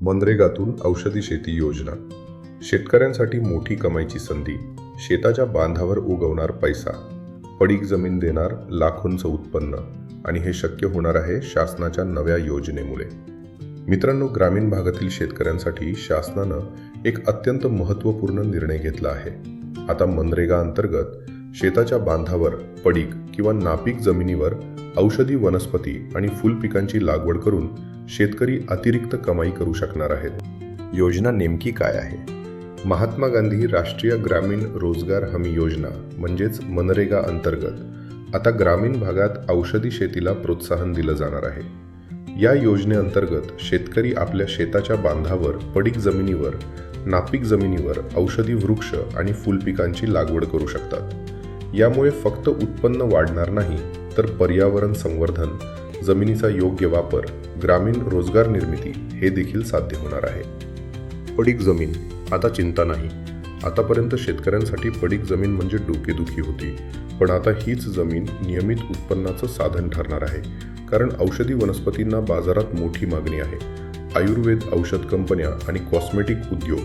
मनरेगातून औषधी शेती योजना. शेतकऱ्यांसाठी मोठी कमाईची संधी. शेताच्या बांधावर उगवणार पैसा, पडीक जमीन देणार लाखोंचं उत्पन्न. आणि हे शक्य होणार आहे शासनाच्या नव्या योजनेमुळे. मित्रांनो, ग्रामीण भागातील शेतकऱ्यांसाठी शासनानं एक अत्यंत महत्त्वपूर्ण निर्णय घेतला आहे. आता मनरेगा अंतर्गत शेताच्या बांधावर पडीक किंवा नापीक जमिनीवर औषधी वनस्पती आणि फुलपिकांची लागवड करून शेतकरी अतिरिक्त कमाई करू शकणार आहेत. योजना नेमकी काय आहे? महात्मा गांधी राष्ट्रीय ग्रामीण रोजगार हमी योजना म्हणजेच मनरेगा अंतर्गत आता ग्रामीण भागात औषधी शेतीला प्रोत्साहन दिलं जाणार आहे. या योजनेअंतर्गत शेतकरी आपल्या शेताच्या बांधावर पडीक जमिनीवर, नापीक जमिनीवर औषधी वृक्ष आणि फुलपिकांची लागवड करू शकतात. यामुळे फक्त उत्पन्न वाढणार नाही, तर पर्यावरण संवर्धन, जमिनीचा योग्य वापर, ग्रामीण रोजगार निर्मिती हे देखील साध्य होणार आहे. पडीक जमीन, आता चिंता नाही. आतापर्यंत शेतकऱ्यांसाठी पडीक जमीन म्हणजे डोकेदुखी होती, पण आता हीच जमीन नियमित उत्पन्नाचं साधन ठरणार आहे. कारण औषधी वनस्पतींना बाजारात मोठी मागणी आहे. आयुर्वेद औषध कंपन्या आणि कॉस्मेटिक उद्योग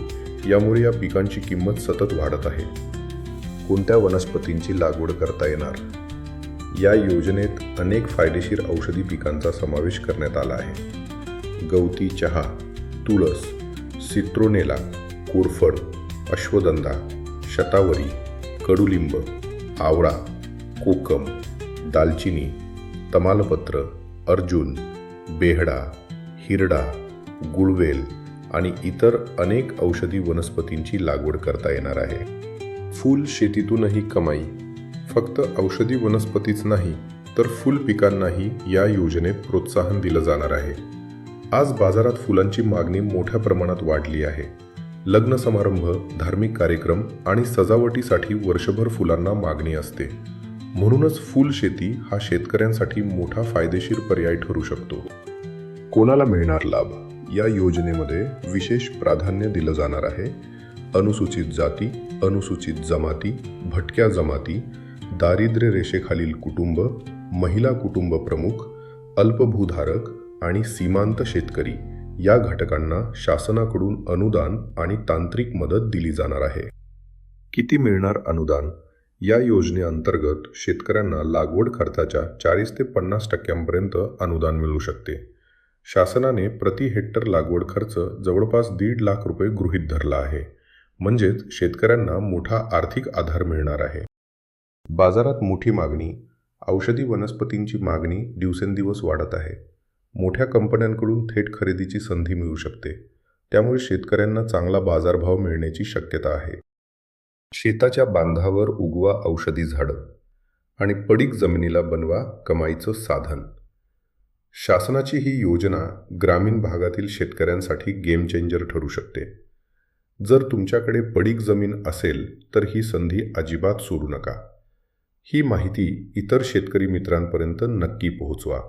यामुळे या पिकांची किंमत सतत वाढत आहे. कोणत्या वनस्पतींची लागवड करता येणार? या योजनेत अनेक फायदेशीर औषधी पिकांचा समावेश करण्यात आला आहे. गवती चहा, तुळस, सिट्रोनेला, कोरफड, अश्वगंधा, शतावरी, कडुलिंब, आवळा, कोकम, दालचिनी, तमालपत्र, अर्जुन, बेहडा, हिरडा, गुळवेल आणि इतर अनेक औषधी वनस्पतींची लागवड करता येणार आहे. फूल शेतीतूनही कमाई. फक्त औषधी वनस्पतीच नाही, तर फुल पिकांनाही या योजनेत प्रोत्साहन दिलं जाणार आहे. आज बाजारात फुलांची मागणी मोठ्या प्रमाणात वाढली आहे. लग्न समारंभ, धार्मिक कार्यक्रम आणि सजावटीसाठी वर्षभर फुलांना मागणी असते. म्हणूनच फूल शेती हा शेतकऱ्यांसाठी मोठा फायदेशीर पर्याय ठरू शकतो. कोणाला मिळणार लाभ? या योजनेमध्ये विशेष प्राधान्य दिलं जाणार आहे अनुसूचित जाती, अनुसूचित जमाती, भटक्या जमाती, दारिद्र्य रेषेखालील कुटुंब, महिला कुटुंब प्रमुख, अल्पभूधारक आणि सीमांत शेतकरी या घटकांना शासनाकडून अनुदान आणि तांत्रिक मदत दिली जाणार आहे. किती मिळणार अनुदान? या योजनेअंतर्गत शेतकऱ्यांना लागवड खर्चाच्या 40 ते 50% अनुदान मिळू शकते. शासनाने प्रति हेक्टर लागवड खर्च जवळपास 1.5 लाख रुपये गृहीत धरला आहे. म्हणजेच शेतकऱ्यांना मोठा आर्थिक आधार मिळणार आहे. बाजारात मोठी मागणी. औषधी वनस्पतींची मागणी दिवसेंदिवस वाढत आहे. मोठ्या कंपन्यांकडून थेट खरेदीची संधी मिळू शकते. त्यामुळे शेतकऱ्यांना चांगला बाजारभाव मिळण्याची शक्यता आहे. शेताच्या बांधावर उगवा औषधी झाडं आणि पडीक जमिनीला बनवा कमाईचं साधन. शासनाची ही योजना ग्रामीण भागातील शेतकऱ्यांसाठी गेम चेंजर ठरू शकते. जर तुमच्याकडे पडीक जमीन असेल तर ही संधी अजिबात सोडू नका. ही माहिती इतर शेतकरी मित्रांपर्यंत नक्की पोहोचवा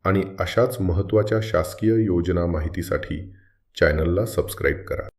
आणि अशाच महत्त्वाच्या शासकीय योजना माहितीसाठी चॅनलला सबस्क्राईब करा.